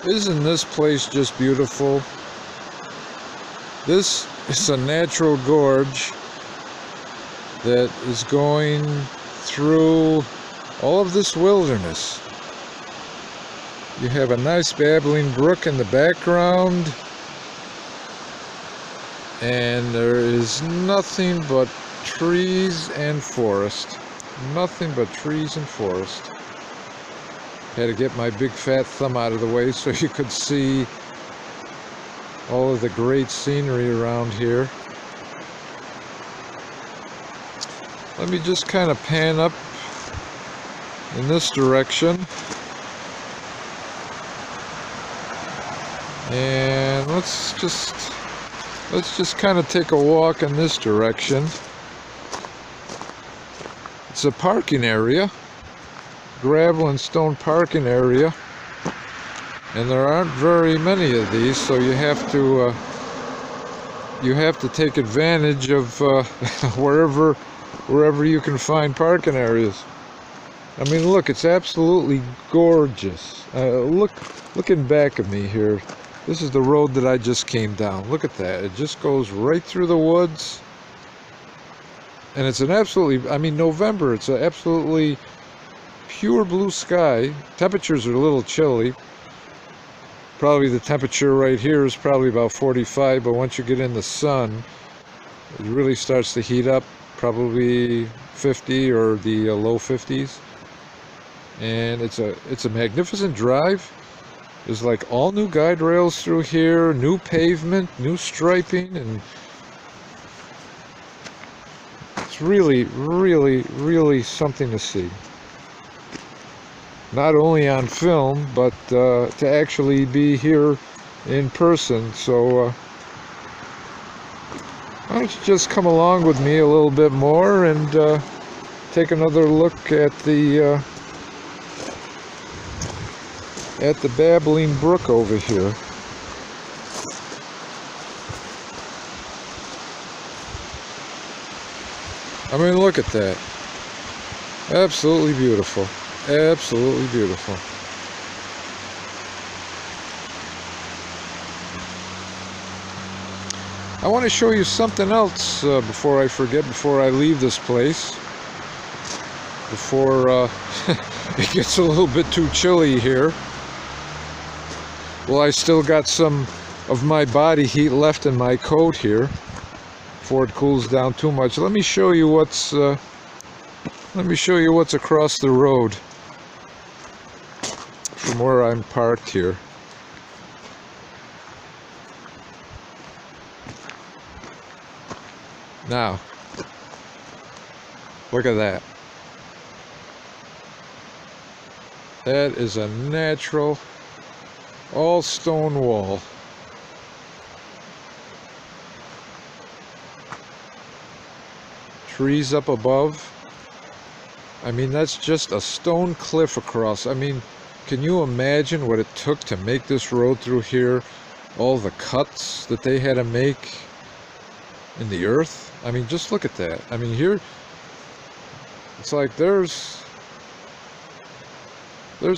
Isn't this place just beautiful? This is a natural gorge that is going through all of this wilderness. You have a nice babbling brook in the background, and there is nothing but trees and forest. Nothing but trees and forest. Had to get my big fat thumb out of the way so you could see all of the great scenery around here. Let me just kind of pan up in this direction. And let's just kind of take a walk in this direction. It's a parking area, gravel and stone parking area, and there aren't very many of these, so you have to take advantage of wherever you can find parking areas. I mean, look, it's absolutely gorgeous. Looking back at me here, this is the road that I just came down. Look at that. It just goes right through the woods. And it's an absolutely, I mean, November, it's an absolutely pure blue sky. Temperatures are a little chilly. Probably the temperature right here is probably about 45, but once you get in the sun, it really starts to heat up, probably 50 or the low 50s. And it's a magnificent drive. There's like all new guide rails through here, new pavement, new striping, and it's really, really, really something to see. Not only on film, but to actually be here in person. So why don't you just come along with me a little bit more and take another look at the babbling brook over here. I mean, look at that. Absolutely beautiful. Absolutely beautiful. I want to show you something else before I forget, before I leave this place. Before it gets a little bit too chilly here. Well, I still got some of my body heat left in my coat here before it cools down too much. Let me show you what's across the road from where I'm parked here. Now, look at that. That is a natural all stone wall. Trees up above. I mean, that's just a stone cliff across. I mean, can you imagine what it took to make this road through here? All the cuts that they had to make in the earth. I mean, just look at that. I mean, here, it's like there's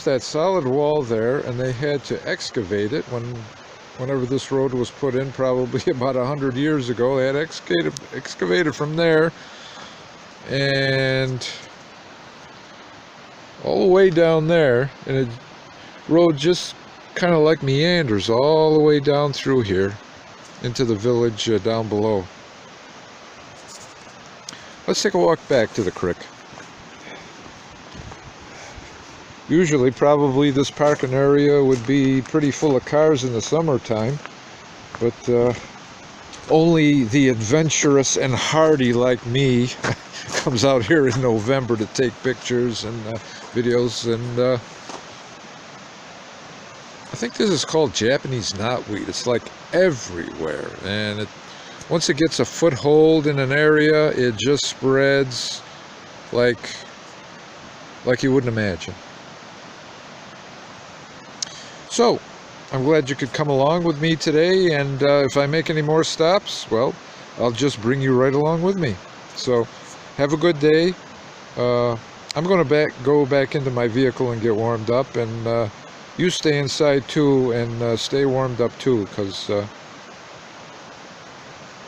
that solid wall there, and they had to excavate it whenever this road was put in, probably about 100 years ago. They had excavated from there, and all the way down there, and it road just kind of like meanders all the way down through here into the village down below. Let's take a walk back to the creek. Usually, probably this parking area would be pretty full of cars in the summertime, but only the adventurous and hardy like me comes out here in November to take pictures and videos. And I think this is called Japanese knotweed. It's like everywhere, and once it gets a foothold in an area, it just spreads like you wouldn't imagine. So, I'm glad you could come along with me today, and if I make any more stops, well, I'll just bring you right along with me. So, have a good day. I'm going to go back into my vehicle and get warmed up, and you stay inside too and stay warmed up too, because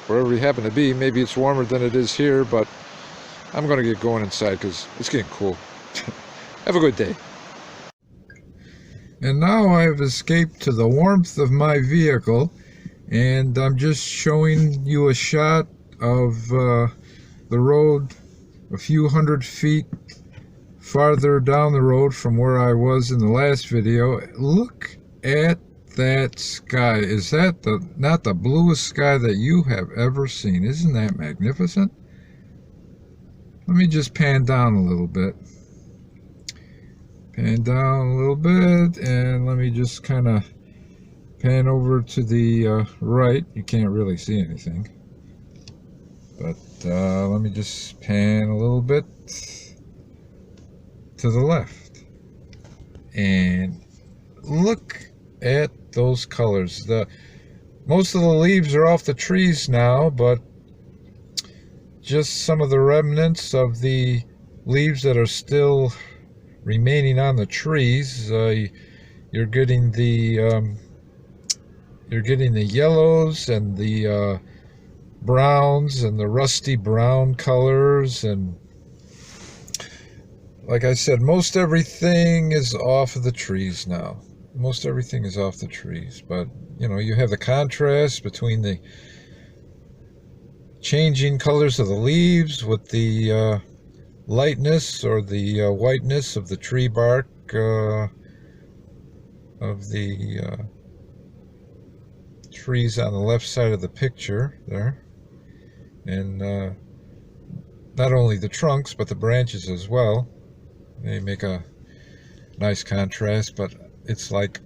wherever you happen to be, maybe it's warmer than it is here, but I'm going to get going inside because it's getting cool. Have a good day. And now I've escaped to the warmth of my vehicle, and I'm just showing you a shot of the road a few hundred feet farther down the road from where I was in the last video. Look at that sky. Is that not the bluest sky that you have ever seen? Isn't that magnificent? Let me just pan down a little bit. Pan down a little bit, and let me just kind of pan over to the right. You can't really see anything, but let me just pan a little bit to the left, and look at those colors. Most of the leaves are off the trees now, but just some of the remnants of the leaves that are still remaining on the trees. You're getting the yellows and the browns and the rusty brown colors, and like I said, most everything is off of the trees now. Most everything is off the trees, but you know, you have the contrast between the changing colors of the leaves with the lightness or the whiteness of the tree bark of the trees on the left side of the picture there, and not only the trunks but the branches as well. They make a nice contrast, but it's like,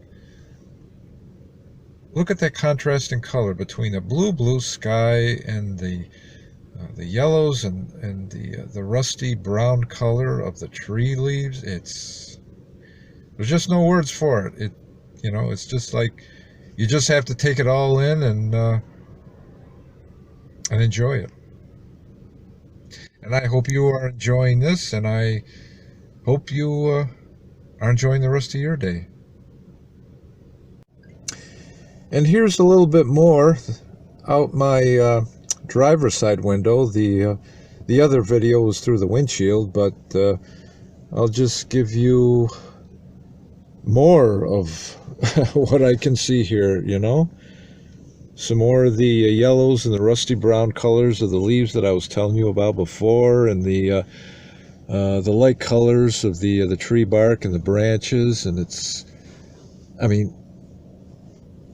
look at that contrast in color between the blue sky and the yellows and the rusty brown color of the tree leaves. There's just no words for it. You know, it's just like, you just have to take it all in and enjoy it. And I hope you are enjoying this, and I hope you are enjoying the rest of your day. And here's a little bit more out my driver's side window. The other video was through the windshield, but I'll just give you more of what I can see here, you know. Some more of the yellows and the rusty brown colors of the leaves that I was telling you about before, and the light colors of the tree bark and the branches. And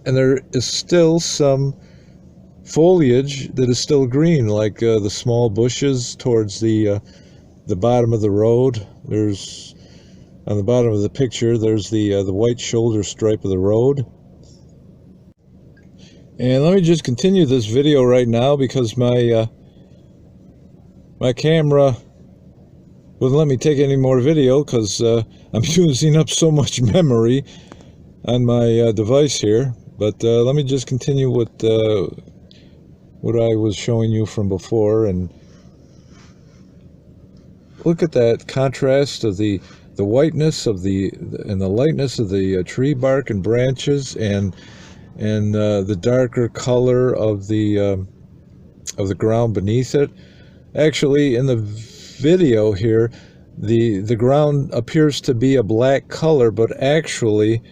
and there is still some foliage that is still green, like the small bushes towards the bottom of the road. There's, on the bottom of the picture, there's the white shoulder stripe of the road. And let me just continue this video right now, because my camera wouldn't let me take any more video, because I'm using up so much memory on my device here. But let me just continue with what I was showing you from before, and look at that contrast of the whiteness of and the lightness of the tree bark and branches, and the darker color of the ground beneath it. Actually, in the video here, the ground appears to be a black color, but actually